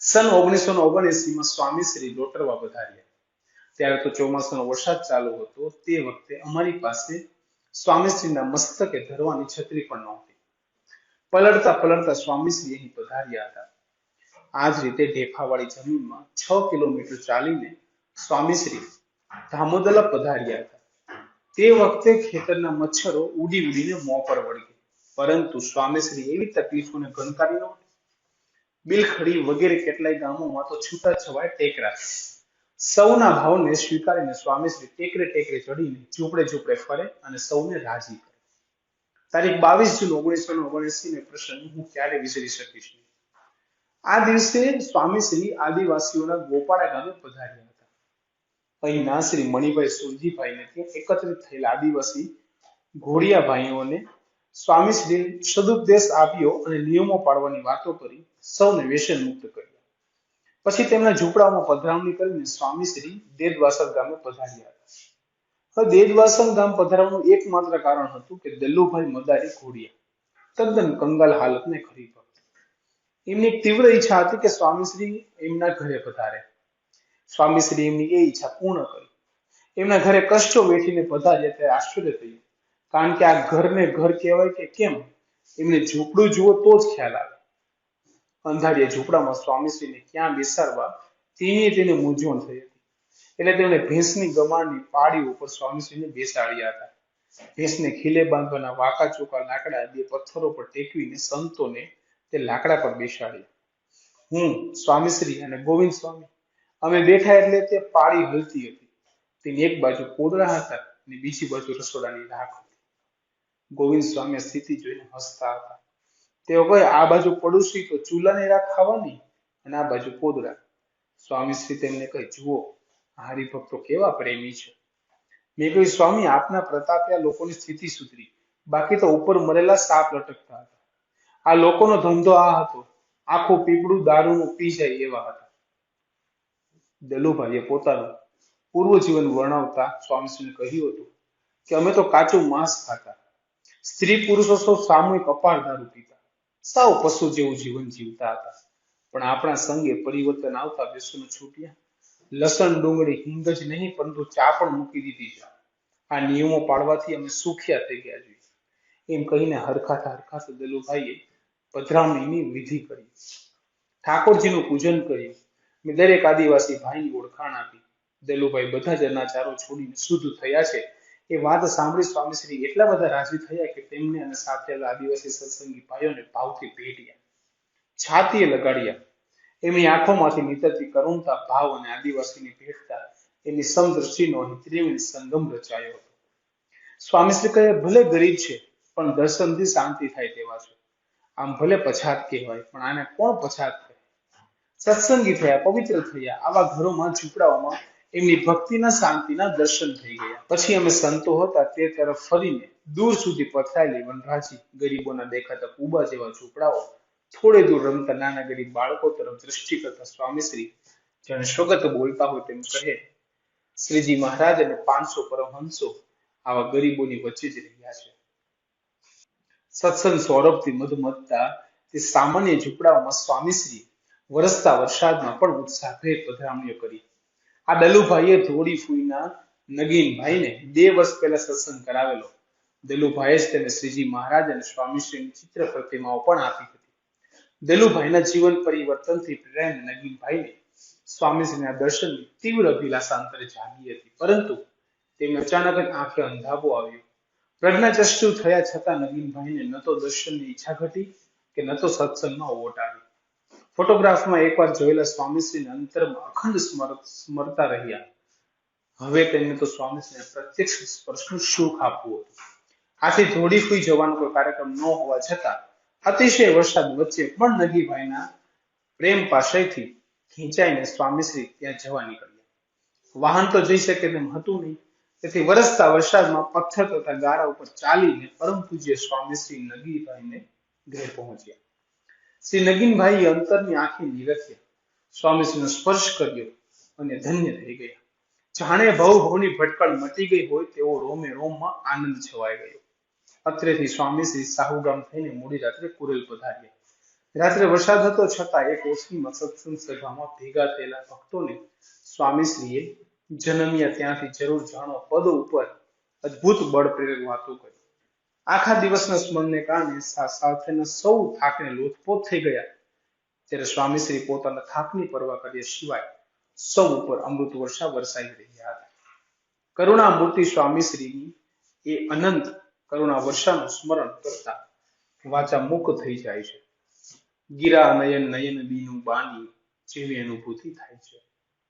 સન 1979 માં સ્વામી શ્રી લોટરવા પધાર્યા. ત્યારે તો ચોમાસાનો વરસાદ ચાલુ હતો. તે વખતે અમારી પાસે સ્વામીશ્રીના મસ્તકે ધરવાની છત્રી પણ નહોતી. પલળતા પલળતા સ્વામીશ્રી અહીં પધાર્યા હતા. આ જ રીતે ઢેફાવાળી જમીનમાં 6 કિલોમીટર ચાલીને સ્વામીશ્રી ધામોદલા પધાર્યા હતા. તે વખતે ખેતરના મચ્છરો ઉડી ઉડીને મોં પર વળગે, પરંતુ સ્વામીશ્રી એવી તકલીફોને ગણકારી નહોતી. બિલખડી વગેરે કેટલાય ગામોમાં તો છૂટાછવાયા ટેકરા. સૌના ભાવને સ્વીકારીને સ્વામીશ્રી ટેકરે ટેકરે ચડીને ઝૂંપડે ઝૂંપડે ફરે અને સૌને રાજી કરે. તારીખ 22 જૂન 1979 ને પ્રસંગ હું ક્યારે વિસરી શકીશ નહીં. આ દિવસે સ્વામીશ્રી આદિવાસીઓના ગોપાળા ગામે પધાર્યા હતા. અહીંના શ્રી મણિભાઈ સુરજીભાઈને ત્યાં એકત્રિત થયેલા આદિવાસી ઘોડિયા ભાઈઓને સ્વામીશ્રીએ સદુપદેશ આપ્યો અને નિયમો પાળવાની વાતો કરી સૌને વ્યસન મુક્ત કર્યા. પછી તેમના ઝૂંપડામાં પધરામણી કરીને સ્વામીશ્રી દેદવાસર ગામે પધાર્યા હતા. હવે દેદવાસર ગામ પધારવાનું એકમાત્ર કારણ હતું કે દલ્લુભાઈ મદારી ઘોડિયા તદ્દન કંગાલ હાલતને ખરી ભક્ત. એમની તીવ્ર ઈચ્છા હતી કે સ્વામીશ્રી એમના ઘરે પધારે. સ્વામીશ્રી એમની એ ઈચ્છા પૂર્ણ કરી. એમના ઘરે કષ્ટો વેઠીને પધાર્યા ત્યારે આશ્ચર્ય થયું, કારણ કે આ ઘરને ઘર કહેવાય કે કેમ એમને ઝૂંપડું જુઓ તો જ ખ્યાલ આવે. અંધારિયા ઝૂંપડામાં સ્વામીશ્રીને ક્યાં બેસાડવા તેને મૂંઝવણ થઈ હતી. એટલે તેમણે ભેંસની ગમાણની પાડી ઉપર સ્વામીશ્રીને બેસાડ્યા હતા. ભેંસને ખીલે બાંધવાના વાંકા ચોકા લાકડા બે પથ્થરો પર ટેકવીને સંતોને તે લાકડા પર બેસાડ્યા. હું, સ્વામીશ્રી અને ગોવિંદ સ્વામી અમે બેઠા એટલે તે પાડી હલતી હતી. તેની એક બાજુ પોદળા હતા અને બીજી બાજુ રસોડાની રાખ હતી. ગોવિંદ સ્વામી સ્થિતિ જોઈને હસતા હતા. તેઓ કહે, આ બાજુ પડોશી તો ચૂલાની રાખ ખાવાની અને આ બાજુ પોદળા. સ્વામીશ્રી તેમને કહે, જુઓ હરિભક્તો કેવા પ્રેમી છે. મેં કહ્યું, સ્વામી આપના પ્રતાપે આ લોકોની સ્થિતિ સુધરી, બાકી તો ઉપર મરેલા સાપ લટકતા હતા. આ લોકોનો ધંધો આ હતો, આખું પીપળું દારૂનું પી જાય એવા હતા. દલુભાઈએ પોતાનું પૂર્વ જીવન વર્ણવતા સ્વામીશ્રીને કહ્યું હતું કે અમે તો કાચું માંસ ખાતા, સ્ત્રી પુરુષો સૌ સામૂહિક અપાર દારૂ પીતા, સાવ પશુ જેવું જીવન જીવતા હતા. પણ આપણા સંગે પરિવર્તન આવતા વ્યસનો છૂટ્યા. લસણ ડુંગળી હિંગ જ નહીં પરંતુ ચા પણ મૂકી દીધી છે. આ નિયમો પાળવાથી અમે સુખિયા થઈ ગયા છીએ. એમ કહીને હરખાતા હરખાતા દલુભાઈએ પધરામણીની વિધિ કરી. ઠાકોરજીનું પૂજન કર્યું. મેં દરેક આદિવાસી ભાઈની ઓળખાણ આપી. દલુભાઈ બધા જ અનાચારો છોડીને શુદ્ધ થયા છે એ વાત સાંભળી સ્વામીશ્રી એટલા બધા રાજી થયા કે તેમને અને સાથે આદિવાસી સત્સંગી ભાઈઓને ભાવથી ભેટ્યા, છાતીએ લગાડ્યા. એમની આંખોમાંથી નીતરતી કરુણતા ભાવ અને આદિવાસીની ભેટતા એની સમદ્રષ્ટિનો અહીં ત્રિવેણી સંગમ રચાયો હતો. સ્વામીશ્રી કહે, ભલે ગરીબ છે પણ દર્શનથી શાંતિ થાય તેવા છે. આમ ભલે પછાત કહેવાય પણ આને કોણ પછાત કહે? સત્સંગી થયા, પવિત્ર થયા. આવા ઘરોમાં ઝૂંપડાઓમાં એમની ભક્તિના શાંતિના દર્શન થઈ ગયા. પછી અમે સંતો હતા તે તરફ ફરીને દૂર સુધી પથરાયેલી વનરાજી ગરીબોના દેખાતા કુબા જેવા ઝૂંપડાઓ, થોડે દૂર રમતા નાના ગરીબ બાળકો તરફ દ્રષ્ટિ કરતા સ્વામીશ્રી જાણે સ્વગત બોલતા હોય તેમ કહે, શ્રીજી મહારાજ અને 500 પરમહંસો આવા ગરીબોની વચ્ચે જ રહ્યા છે. સત્સંગ સૌરભથી મધમધતા તે સામાન્ય ઝૂંપડાઓમાં સ્વામીશ્રી વરસતા વરસાદમાં પણ ઉત્સાહભેર પધરામણીઓ કરી. આ દલુભાઈએ ધોળી ફૂઈના નગીનભાઈને 2 વર્ષ પહેલા સત્સંગ કરાવેલો. દલુભાઈએ જ તેને શ્રીજી મહારાજ અને સ્વામીશ્રીની ચિત્ર પ્રતિમાઓ પણ આપી હતી. દલુભાઈના જીવન પરિવર્તનથી પ્રેરાઈને નગીનભાઈને સ્વામીશ્રીના દર્શનની તીવ્ર અભિલાષા અંતરે જાગી હતી. પરંતુ તેમને અચાનક જ આંખે અંધાપો આવ્યો. પ્રજ્ઞાચક્ષુ થયા છતાં નગીનભાઈને ન તો દર્શનની ઈચ્છા ઘટી કે ન તો સત્સંગમાં ઓટ આવી. ફોટોગ્રાફમાં એકવાર જોયેલા સ્વામીશ્રીને અંતરમાં અખંડ સ્મરતા રહ્યા. હવે તેમને તો સ્વામીશ્રીને પ્રત્યક્ષ સ્પર્શનું સુખ આપવું હતું. આથી ધોળી ફૂઈ જવાનો કોઈ કાર્યક્રમ ન હોવા છતાં અતિશય વરસાદ વચ્ચે પણ નગીભાઈના પ્રેમ પાશયથી ખેંચાઈને સ્વામીશ્રી ત્યાં જવા નીકળ્યા. વાહન તો જઈ શકે તેમ હતું નહીં, તેથી વરસતા વરસાદમાં પથ્થર તથા ગારા ઉપર ચાલીને પરમ પૂજ્ય સ્વામીશ્રી નગીભાઈને ઘરે પહોંચ્યા. શ્રી નગીનભાઈએ અંતરની આંખે નિરખ્યા, સ્વામીશ્રીનો સ્પર્શ કર્યો અને ધન્ય થઈ ગયા. જાણે ભવની ભટકળ મટી ગઈ હોય તેવો રોમે રોમમાં આનંદ છવાઈ ગયો. અત્રેથી સ્વામીશ્રી સાહુગામ થઈને મોડી રાત્રે કુરેલ પધાર્યા. રાત્રે વરસાદ હતો છતાં એક ઓછીમાં સત્સંગ સભામાં ભેગા થયેલા ભક્તોને સ્વામીશ્રીએ જન્મ્યા ત્યાંથી જરૂર જાણો પદ ઉપર અદભુત બળ પ્રેરક વાતો કરી. આખા દિવસના સ્મરણને કારણે સાથેના સૌ થાકને લોથપોથ થઈ ગયા. ત્યારે સ્વામીશ્રી પોતાના થાકની પરવા કર્યા સિવાય સૌ ઉપર અમૃત વર્ષા વરસાઈ રહ્યા હતા. કરુણામૂર્તિ સ્વામીશ્રીની એ અનંત કરુણા વર્ષાનું સ્મરણ કરતા વાચા મુક થઈ જાય છે. ગીરા નયન નયન બીનું બાની જેવી અનુભૂતિ થાય છે.